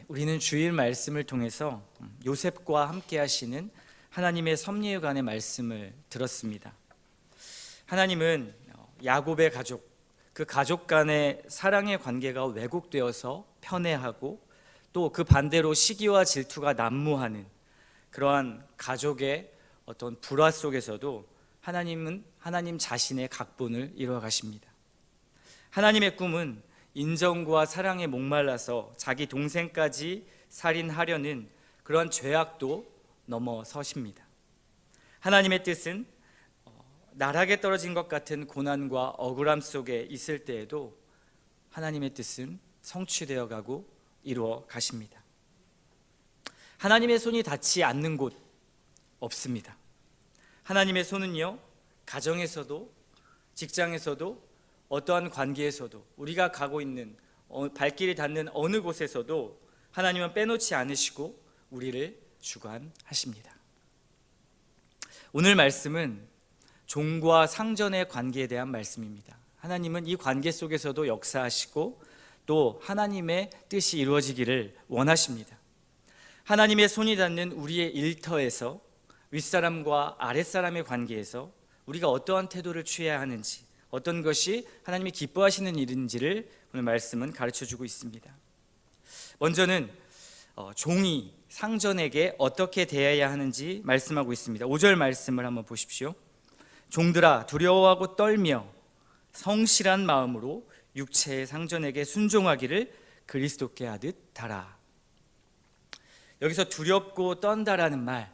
우리는 주일 말씀을 통해서 요셉과 함께 하시는 하나님의 섭리관의 말씀을 들었습니다. 하나님은 야곱의 가족, 그 가족 간의 사랑의 관계가 왜곡되어서 편애하고 또 그 반대로 시기와 질투가 난무하는 그러한 가족의 어떤 불화 속에서도 하나님은 하나님 자신의 각본을 이루어 가십니다. 하나님의 꿈은 인정과 사랑에 목말라서 자기 동생까지 살인하려는 그런 죄악도 넘어서십니다. 하나님의 뜻은 나락에 떨어진 것 같은 고난과 억울함 속에 있을 때에도 하나님의 뜻은 성취되어 가고 이루어 가십니다. 하나님의 손이 닿지 않는 곳 없습니다. 하나님의 손은요, 가정에서도 직장에서도 어떠한 관계에서도 우리가 가고 있는 발길이 닿는 어느 곳에서도 하나님은 빼놓지 않으시고 우리를 주관하십니다. 오늘 말씀은 종과 상전의 관계에 대한 말씀입니다. 하나님은 이 관계 속에서도 역사하시고 또 하나님의 뜻이 이루어지기를 원하십니다. 하나님의 손이 닿는 우리의 일터에서 윗사람과 아랫사람의 관계에서 우리가 어떠한 태도를 취해야 하는지, 어떤 것이 하나님이 기뻐하시는 일인지를 오늘 말씀은 가르쳐주고 있습니다. 먼저는 종이 상전에게 어떻게 대해야 하는지 말씀하고 있습니다. 5절 말씀을 한번 보십시오. 종들아 두려워하고 떨며 성실한 마음으로 육체의 상전에게 순종하기를 그리스도께 하듯 하라. 여기서 두렵고 떤다라는 말,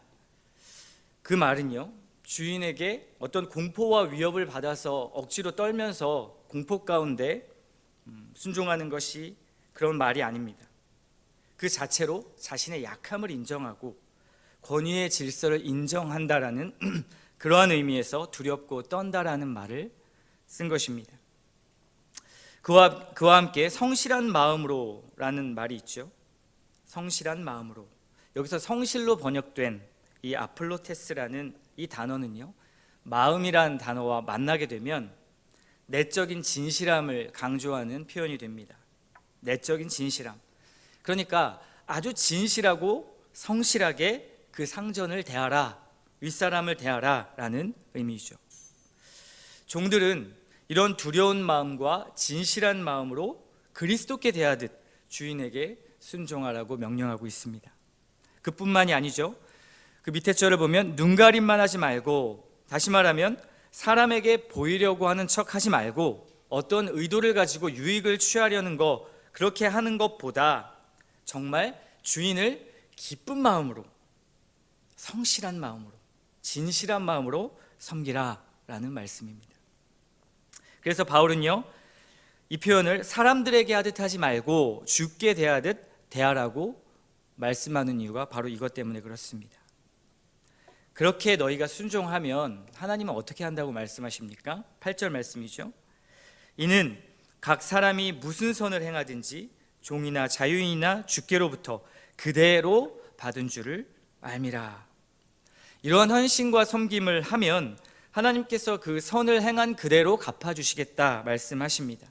그 말은요, 주인에게 어떤 공포와 위협을 받아서 억지로 떨면서 공포 가운데 순종하는 것이 그런 말이 아닙니다. 그 자체로 자신의 약함을 인정하고 권위의 질서를 인정한다라는 그러한 의미에서 두렵고 떤다라는 말을 쓴 것입니다. 그와 함께 성실한 마음으로라는 말이 있죠. 성실한 마음으로. 여기서 성실로 번역된 이 아플로테스라는 이 단어는요, 마음이란 단어와 만나게 되면 내적인 진실함을 강조하는 표현이 됩니다. 내적인 진실함. 그러니까 아주 진실하고 성실하게 그 상전을 대하라, 윗사람을 대하라 라는 의미죠. 종들은 이런 두려운 마음과 진실한 마음으로 그리스도께 대하듯 주인에게 순종하라고 명령하고 있습니다. 그뿐만이 아니죠. 그 밑에 절을 보면 눈가림만 하지 말고, 다시 말하면 사람에게 보이려고 하는 척 하지 말고 어떤 의도를 가지고 유익을 취하려는 거, 그렇게 하는 것보다 정말 주인을 기쁜 마음으로, 성실한 마음으로, 진실한 마음으로 섬기라라는 말씀입니다. 그래서 바울은요, 이 표현을 사람들에게 하듯 하지 말고 주께 대하듯 대하라고 말씀하는 이유가 바로 이것 때문에 그렇습니다. 그렇게 너희가 순종하면 하나님은 어떻게 한다고 말씀하십니까? 8절 말씀이죠. 이는 각 사람이 무슨 선을 행하든지 종이나 자유인이나 주께로부터 그대로 받은 줄을 알미라. 이러한 헌신과 섬김을 하면 하나님께서 그 선을 행한 그대로 갚아주시겠다 말씀하십니다.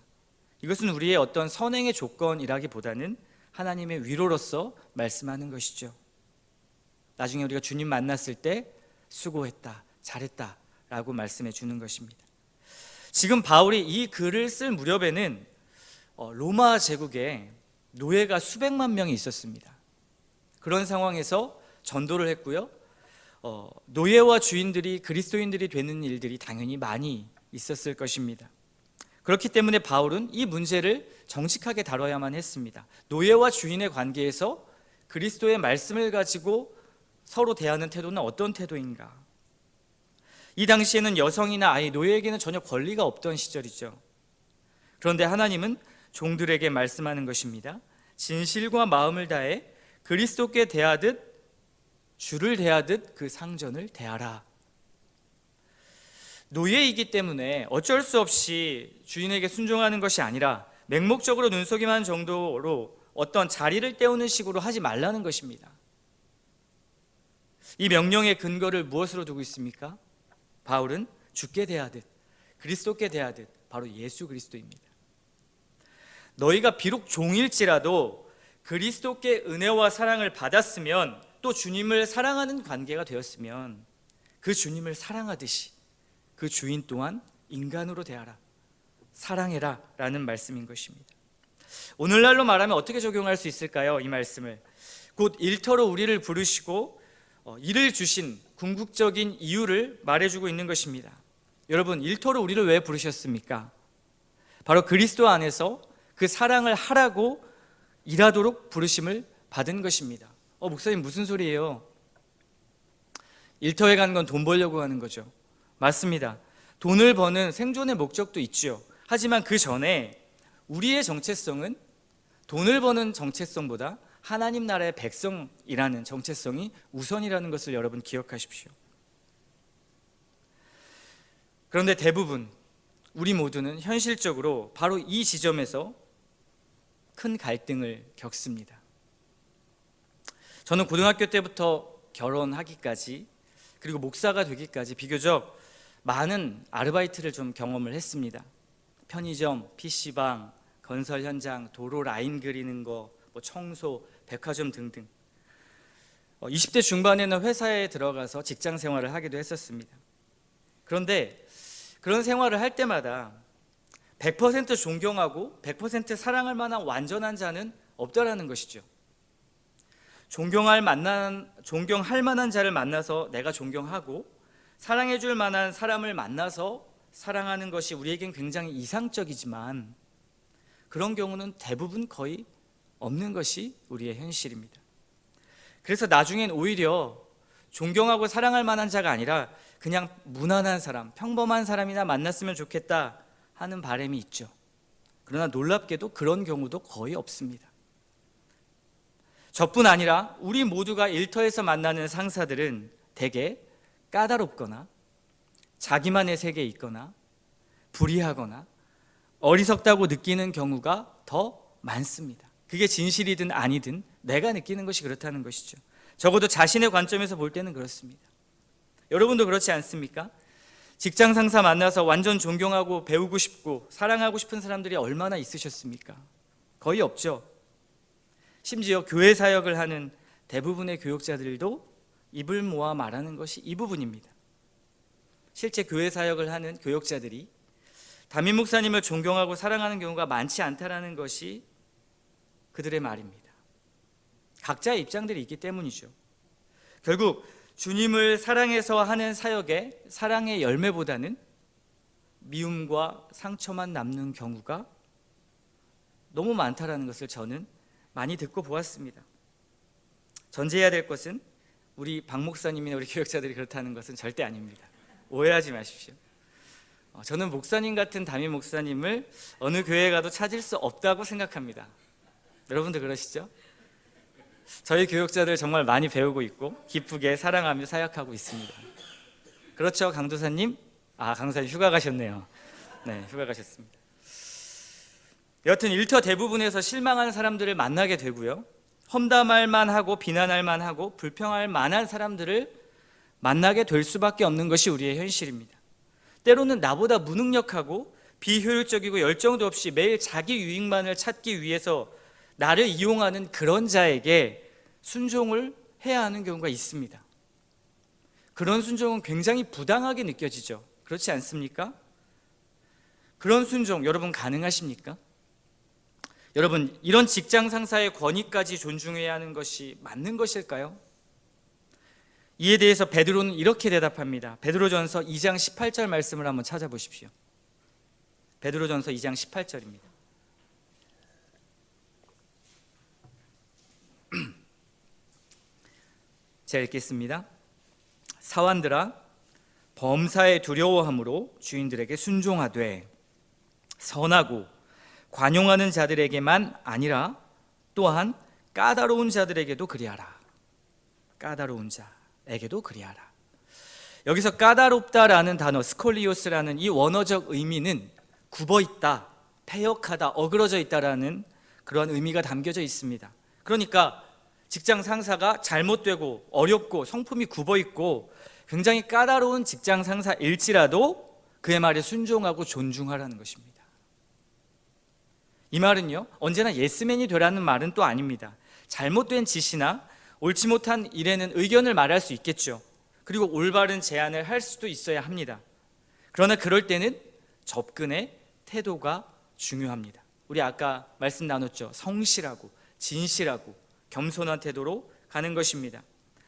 이것은 우리의 어떤 선행의 조건이라기보다는 하나님의 위로로서 말씀하는 것이죠. 나중에 우리가 주님 만났을 때 수고했다, 잘했다 라고 말씀해 주는 것입니다. 지금 바울이 이 글을 쓸 무렵에는 로마 제국에 노예가 수백만 명이 있었습니다. 그런 상황에서 전도를 했고요, 노예와 주인들이 그리스도인들이 되는 일들이 당연히 많이 있었을 것입니다. 그렇기 때문에 바울은 이 문제를 정직하게 다뤄야만 했습니다. 노예와 주인의 관계에서 그리스도의 말씀을 가지고 서로 대하는 태도는 어떤 태도인가? 이 당시에는 여성이나 아이, 노예에게는 전혀 권리가 없던 시절이죠. 그런데 하나님은 종들에게 말씀하는 것입니다. 진실과 마음을 다해 그리스도께 대하듯, 주를 대하듯 그 상전을 대하라. 노예이기 때문에 어쩔 수 없이 주인에게 순종하는 것이 아니라 맹목적으로 눈속임하는 정도로 어떤 자리를 때우는 식으로 하지 말라는 것입니다. 이 명령의 근거를 무엇으로 두고 있습니까? 바울은 주께 대하듯, 그리스도께 대하듯 바로 예수 그리스도입니다. 너희가 비록 종일지라도 그리스도께 은혜와 사랑을 받았으면, 또 주님을 사랑하는 관계가 되었으면 그 주님을 사랑하듯이 그 주인 또한 인간으로 대하라, 사랑해라 라는 말씀인 것입니다. 오늘날로 말하면 어떻게 적용할 수 있을까요? 이 말씀을 곧 일터로 우리를 부르시고 일을 주신 궁극적인 이유를 말해주고 있는 것입니다. 여러분, 일터로 우리를 왜 부르셨습니까? 바로 그리스도 안에서 그 사랑을 하라고 일하도록 부르심을 받은 것입니다. 목사님 무슨 소리예요? 일터에 가는 건 돈 벌려고 하는 거죠. 맞습니다. 돈을 버는 생존의 목적도 있죠. 하지만 그 전에 우리의 정체성은 돈을 버는 정체성보다 하나님 나라의 백성이라는 정체성이 우선이라는 것을 여러분 기억하십시오. 그런데 대부분 우리 모두는 현실적으로 바로 이 지점에서 큰 갈등을 겪습니다. 저는 고등학교 때부터 결혼하기까지, 그리고 목사가 되기까지 비교적 많은 아르바이트를 좀 경험을 했습니다. 편의점, PC방, 건설 현장, 도로 라인 그리는 거, 청소, 백화점 등등. 20대 중반에는 회사에 들어가서 직장 생활을 하기도 했었습니다. 그런데 그런 생활을 할 때마다 100% 존경하고 100% 사랑할 만한 완전한 자는 없다라는 것이죠. 존경할 만한 자를 만나서 내가 존경하고, 사랑해 줄 만한 사람을 만나서 사랑하는 것이 우리에겐 굉장히 이상적이지만 그런 경우는 대부분 거의 없는 것이 우리의 현실입니다. 그래서 나중엔 오히려 존경하고 사랑할 만한 자가 아니라 그냥 무난한 사람, 평범한 사람이나 만났으면 좋겠다 하는 바람이 있죠. 그러나 놀랍게도 그런 경우도 거의 없습니다. 저뿐 아니라 우리 모두가 일터에서 만나는 상사들은 대개 까다롭거나 자기만의 세계에 있거나 불의하거나 어리석다고 느끼는 경우가 더 많습니다. 그게 진실이든 아니든 내가 느끼는 것이 그렇다는 것이죠. 적어도 자신의 관점에서 볼 때는 그렇습니다. 여러분도 그렇지 않습니까? 직장 상사 만나서 완전 존경하고 배우고 싶고 사랑하고 싶은 사람들이 얼마나 있으셨습니까? 거의 없죠. 심지어 교회 사역을 하는 대부분의 교육자들도 입을 모아 말하는 것이 이 부분입니다. 실제 교회 사역을 하는 교육자들이 담임 목사님을 존경하고 사랑하는 경우가 많지 않다라는 것이 그들의 말입니다. 각자의 입장들이 있기 때문이죠. 결국 주님을 사랑해서 하는 사역에 사랑의 열매보다는 미움과 상처만 남는 경우가 너무 많다라는 것을 저는 많이 듣고 보았습니다. 전제해야 될 것은 우리 박 목사님이나 우리 교역자들이 그렇다는 것은 절대 아닙니다. 오해하지 마십시오. 저는 목사님 같은 담임 목사님을 어느 교회에 가도 찾을 수 없다고 생각합니다. 여러분도 그러시죠? 저희 교역자들 정말 많이 배우고 있고 기쁘게 사랑하며 사역하고 있습니다. 그렇죠, 강도사님? 강도사님 휴가 가셨네요. 네, 휴가 가셨습니다. 여튼 일터 대부분에서 실망하는 사람들을 만나게 되고요, 험담할 만하고 비난할 만하고 불평할 만한 사람들을 만나게 될 수밖에 없는 것이 우리의 현실입니다. 때로는 나보다 무능력하고 비효율적이고 열정도 없이 매일 자기 유익만을 찾기 위해서 나를 이용하는 그런 자에게 순종을 해야 하는 경우가 있습니다. 그런 순종은 굉장히 부당하게 느껴지죠. 그렇지 않습니까? 그런 순종 여러분 가능하십니까? 여러분, 이런 직장 상사의 권위까지 존중해야 하는 것이 맞는 것일까요? 이에 대해서 베드로는 이렇게 대답합니다. 베드로전서 2장 18절 말씀을 한번 찾아보십시오. 베드로전서 2장 18절입니다. 제가 읽겠습니다. 사환들아, 범사에 두려워함으로 주인들에게 순종하되 선하고 관용하는 자들에게만 아니라 또한 까다로운 자들에게도 그리하라. 까다로운 자에게도 그리하라. 여기서 까다롭다라는 단어, 스콜리오스라는 이 원어적 의미는 굽어있다, 패역하다, 어그러져 있다라는 그런 의미가 담겨져 있습니다. 그러니까 직장 상사가 잘못되고 어렵고 성품이 굽어있고 굉장히 까다로운 직장 상사일지라도 그의 말에 순종하고 존중하라는 것입니다. 이 말은요, 언제나 예스맨이 되라는 말은 또 아닙니다. 잘못된 짓이나 옳지 못한 일에는 의견을 말할 수 있겠죠. 그리고 올바른 제안을 할 수도 있어야 합니다. 그러나 그럴 때는 접근의 태도가 중요합니다. 우리 아까 말씀 나눴죠. 성실하고 진실하고 겸손한 태도로 가는 것입니다.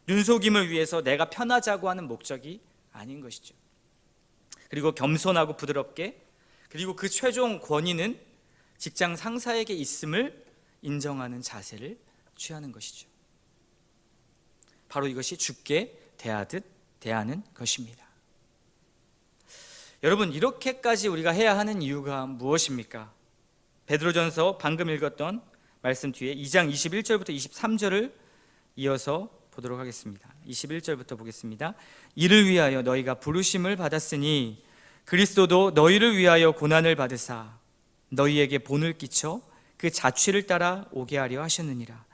눈속임을 위해서 내가 편하자고 하는 목적이 아닌 것이죠. 그리고 겸손하고 부드럽게, 그리고 그 최종 권위는 직장 상사에게 있음을 인정하는 자세를 취하는 것이죠. 바로 이것이 주께 대하듯 대하는 것입니다. 여러분, 이렇게까지 우리가 해야 하는 이유가 무엇입니까? 베드로전서 방금 읽었던 말씀 뒤에 2장 21절부터 23절을 이어서 보도록 하겠습니다. 21절부터 보겠습니다. 이를 위하여 너희가 부르심을 받았으니 그리스도도 너희를 위하여 고난을 받으사 너희에게 본을 끼쳐 그 자취를 따라 오게 하려 하셨느니라.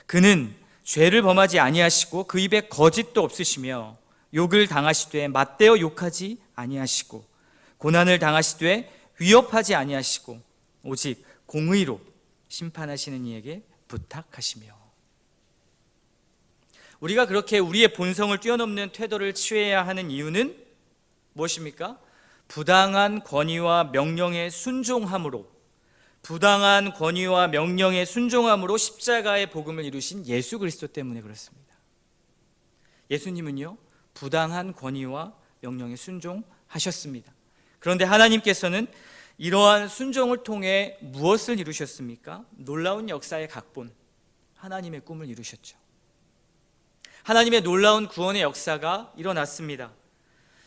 그는 죄를 범하지 아니하시고 그 입에 거짓도 없으시며 욕을 당하시되 맞대어 욕하지 아니하시고 고난을 당하시되 위협하지 아니하시고 오직 공의로 심판하시는 이에게 부탁하시며. 우리가 그렇게 우리의 본성을 뛰어넘는 태도를 취해야 하는 이유는 무엇입니까? 부당한 권위와 명령에 순종함으로, 부당한 권위와 명령에 순종함으로 십자가의 복음을 이루신 예수 그리스도 때문에 그렇습니다. 예수님은요, 부당한 권위와 명령에 순종하셨습니다. 그런데 하나님께서는 이러한 순종을 통해 무엇을 이루셨습니까? 놀라운 역사의 각본, 하나님의 꿈을 이루셨죠. 하나님의 놀라운 구원의 역사가 일어났습니다.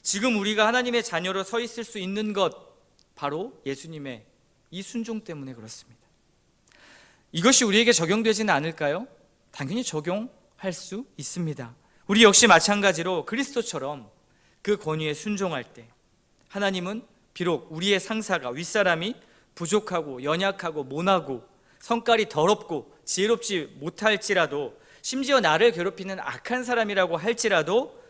지금 우리가 하나님의 자녀로 서 있을 수 있는 것, 바로 예수님의 이 순종 때문에 그렇습니다. 이것이 우리에게 적용되지는 않을까요? 당연히 적용할 수 있습니다. 우리 역시 마찬가지로 그리스도처럼 그 권위에 순종할 때 하나님은 비록 우리의 상사가, 윗사람이 부족하고 연약하고 모나고 성깔이 더럽고 지혜롭지 못할지라도, 심지어 나를 괴롭히는 악한 사람이라고 할지라도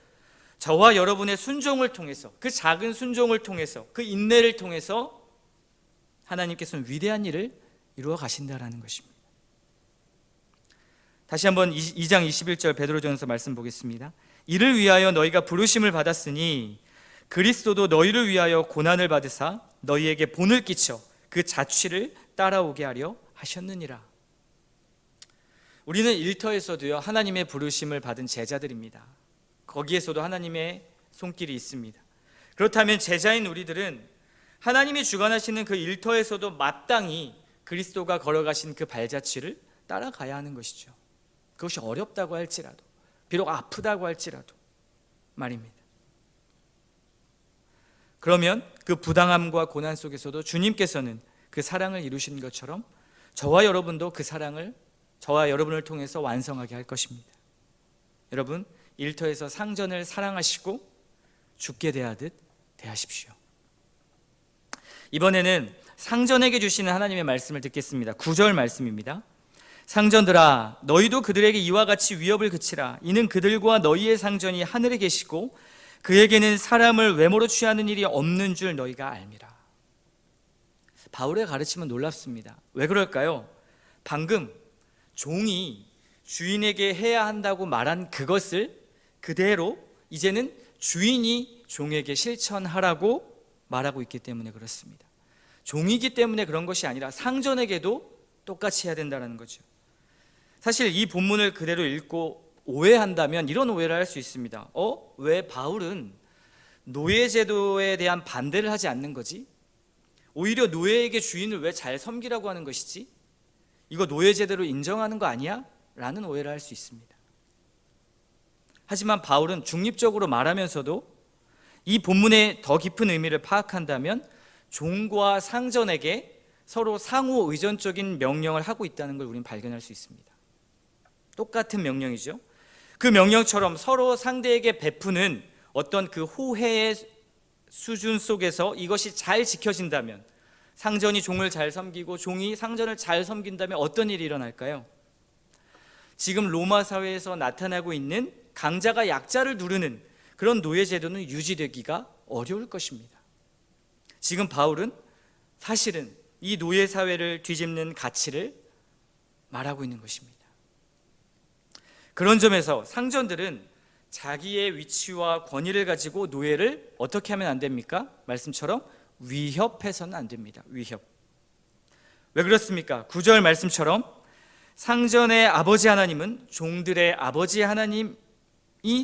저와 여러분의 순종을 통해서, 그 작은 순종을 통해서, 그 인내를 통해서 하나님께서는 위대한 일을 이루어 가신다라는 것입니다. 다시 한번 2장 21절 베드로전서 말씀 보겠습니다. 이를 위하여 너희가 부르심을 받았으니 그리스도도 너희를 위하여 고난을 받으사 너희에게 본을 끼쳐 그 자취를 따라오게 하려 하셨느니라. 우리는 일터에서도요, 하나님의 부르심을 받은 제자들입니다. 거기에서도 하나님의 손길이 있습니다. 그렇다면 제자인 우리들은 하나님이 주관하시는 그 일터에서도 마땅히 그리스도가 걸어가신 그 발자취를 따라가야 하는 것이죠. 그것이 어렵다고 할지라도, 비록 아프다고 할지라도 말입니다. 그러면 그 부당함과 고난 속에서도 주님께서는 그 사랑을 이루신 것처럼 저와 여러분도 그 사랑을 저와 여러분을 통해서 완성하게 할 것입니다. 여러분, 일터에서 상전을 사랑하시고 죽게 대하듯 대하십시오. 이번에는 상전에게 주시는 하나님의 말씀을 듣겠습니다. 9절 말씀입니다. 상전들아, 너희도 그들에게 이와 같이 위협을 그치라. 이는 그들과 너희의 상전이 하늘에 계시고 그에게는 사람을 외모로 취하는 일이 없는 줄 너희가 알미라. 바울의 가르침은 놀랍습니다. 왜 그럴까요? 방금 종이 주인에게 해야 한다고 말한 그것을 그대로 이제는 주인이 종에게 실천하라고 말하고 있기 때문에 그렇습니다. 종이기 때문에 그런 것이 아니라 상전에게도 똑같이 해야 된다는 거죠. 사실 이 본문을 그대로 읽고 오해한다면 이런 오해를 할 수 있습니다. 왜 바울은 노예제도에 대한 반대를 하지 않는 거지? 오히려 노예에게 주인을 왜 잘 섬기라고 하는 것이지? 이거 노예제대로 인정하는 거 아니야? 라는 오해를 할 수 있습니다. 하지만 바울은 중립적으로 말하면서도 이 본문의 더 깊은 의미를 파악한다면 종과 상전에게 서로 상호 의존적인 명령을 하고 있다는 걸 우리는 발견할 수 있습니다. 똑같은 명령이죠. 그 명령처럼 서로 상대에게 베푸는 어떤 그 호혜의 수준 속에서 이것이 잘 지켜진다면, 상전이 종을 잘 섬기고 종이 상전을 잘 섬긴다면 어떤 일이 일어날까요? 지금 로마 사회에서 나타나고 있는 강자가 약자를 누르는 그런 노예제도는 유지되기가 어려울 것입니다. 지금 바울은 사실은 이 노예사회를 뒤집는 가치를 말하고 있는 것입니다. 그런 점에서 상전들은 자기의 위치와 권위를 가지고 노예를 어떻게 하면 안 됩니까? 말씀처럼 위협해서는 안 됩니다. 위협. 왜 그렇습니까? 9절 말씀처럼 상전의 아버지 하나님은 종들의 아버지 하나님이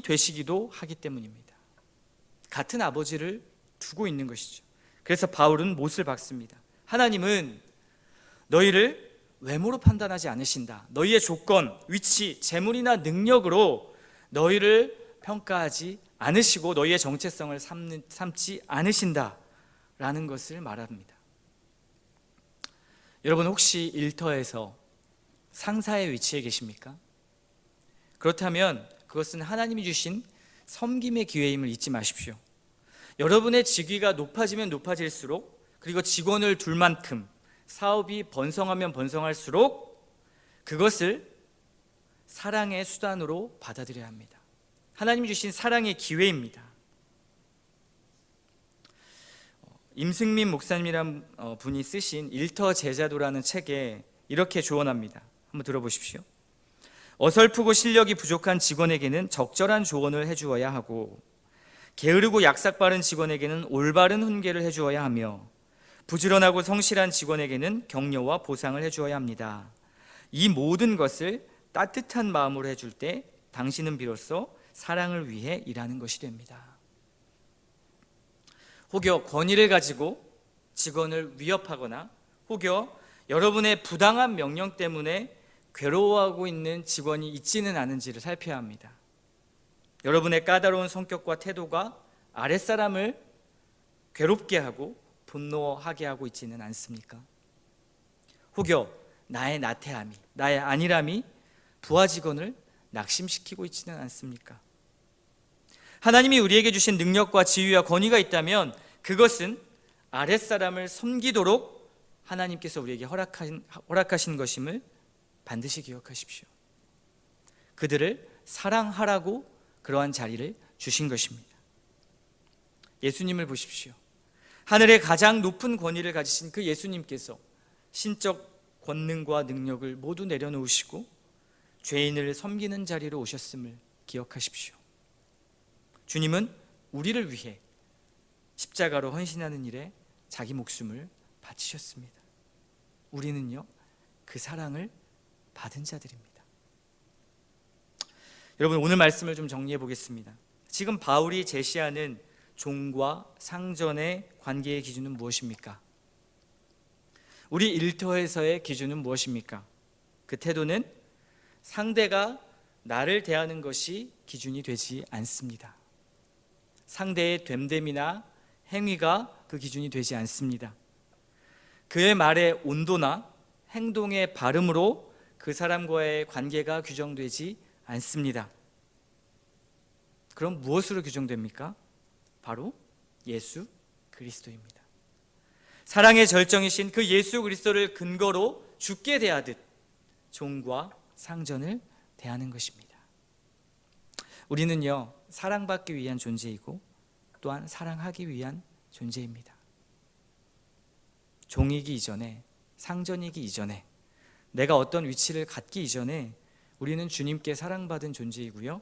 되시기도 하기 때문입니다. 같은 아버지를 두고 있는 것이죠. 그래서 바울은 못을 박습니다. 하나님은 너희를 외모로 판단하지 않으신다. 너희의 조건, 위치, 재물이나 능력으로 너희를 평가하지 않으시고 너희의 정체성을 삼지 않으신다라는 것을 말합니다. 여러분 혹시 일터에서 상사의 위치에 계십니까? 그렇다면 그것은 하나님이 주신 섬김의 기회임을 잊지 마십시오. 여러분의 직위가 높아지면 높아질수록, 그리고 직원을 둘 만큼 사업이 번성하면 번성할수록 그것을 사랑의 수단으로 받아들여야 합니다. 하나님이 주신 사랑의 기회입니다. 임승민 목사님이란 분이 쓰신 일터 제자도라는 책에 이렇게 조언합니다. 한번 들어보십시오. 어설프고 실력이 부족한 직원에게는 적절한 조언을 해주어야 하고, 게으르고 약삭 빠른 직원에게는 올바른 훈계를 해주어야 하며, 부지런하고 성실한 직원에게는 격려와 보상을 해주어야 합니다. 이 모든 것을 따뜻한 마음으로 해줄 때 당신은 비로소 사랑을 위해 일하는 것이 됩니다. 혹여 권위를 가지고 직원을 위협하거나 혹여 여러분의 부당한 명령 때문에 괴로워하고 있는 직원이 있지는 않은지를 살펴야 합니다. 여러분의 까다로운 성격과 태도가 아랫사람을 괴롭게 하고 분노하게 하고 있지는 않습니까? 혹여 나의 나태함이, 나의 안일함이 부하 직원을 낙심시키고 있지는 않습니까? 하나님이 우리에게 주신 능력과 지위와 권위가 있다면 그것은 아랫사람을 섬기도록 하나님께서 우리에게 허락하신 것임을 반드시 기억하십시오. 그들을 사랑하라고 그러한 자리를 주신 것입니다. 예수님을 보십시오. 하늘의 가장 높은 권위를 가지신 그 예수님께서 신적 권능과 능력을 모두 내려놓으시고 죄인을 섬기는 자리로 오셨음을 기억하십시오. 주님은 우리를 위해 십자가로 헌신하는 일에 자기 목숨을 바치셨습니다. 우리는요, 그 사랑을 받은 자들입니다. 여러분, 오늘 말씀을 좀 정리해 보겠습니다. 지금 바울이 제시하는 종과 상전의 관계의 기준은 무엇입니까? 우리 일터에서의 기준은 무엇입니까? 그 태도는 상대가 나를 대하는 것이 기준이 되지 않습니다. 상대의 됨됨이나 행위가 그 기준이 되지 않습니다. 그의 말의 온도나 행동의 발음으로 그 사람과의 관계가 규정되지 않습니다. 그럼 무엇으로 규정됩니까? 바로 예수 그리스도입니다. 사랑의 절정이신 그 예수 그리스도를 근거로 주께 대하듯 종과 상전을 대하는 것입니다. 우리는요, 사랑받기 위한 존재이고 또한 사랑하기 위한 존재입니다. 종이기 이전에, 상전이기 이전에, 내가 어떤 위치를 갖기 이전에 우리는 주님께 사랑받은 존재이고요,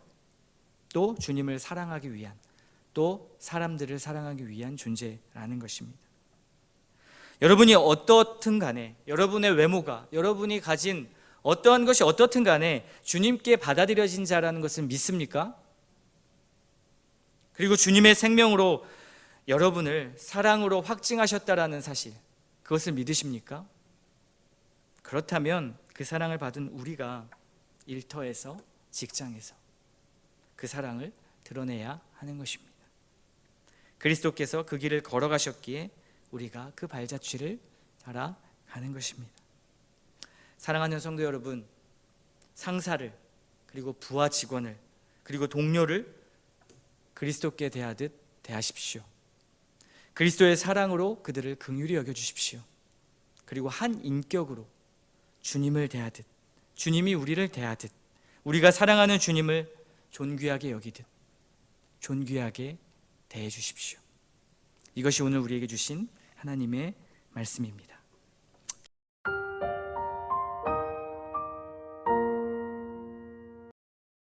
또 주님을 사랑하기 위한, 또 사람들을 사랑하기 위한 존재라는 것입니다. 여러분이 어떻든 간에, 여러분의 외모가, 여러분이 가진 어떠한 것이 어떻든 간에 주님께 받아들여진 자라는 것을 믿습니까? 그리고 주님의 생명으로 여러분을 사랑으로 확증하셨다라는 사실, 그것을 믿으십니까? 그렇다면 그 사랑을 받은 우리가 일터에서, 직장에서 그 사랑을 드러내야 하는 것입니다. 그리스도께서 그 길을 걸어가셨기에 우리가 그 발자취를 따라가는 것입니다. 사랑하는 성도 여러분, 상사를, 그리고 부하 직원을, 그리고 동료를 그리스도께 대하듯 대하십시오. 그리스도의 사랑으로 그들을 긍휼히 여겨주십시오. 그리고 한 인격으로 주님을 대하듯, 주님이 우리를 대하듯, 우리가 사랑하는 주님을 존귀하게 여기듯 존귀하게 대해 주십시오. 이것이 오늘 우리에게 주신 하나님의 말씀입니다.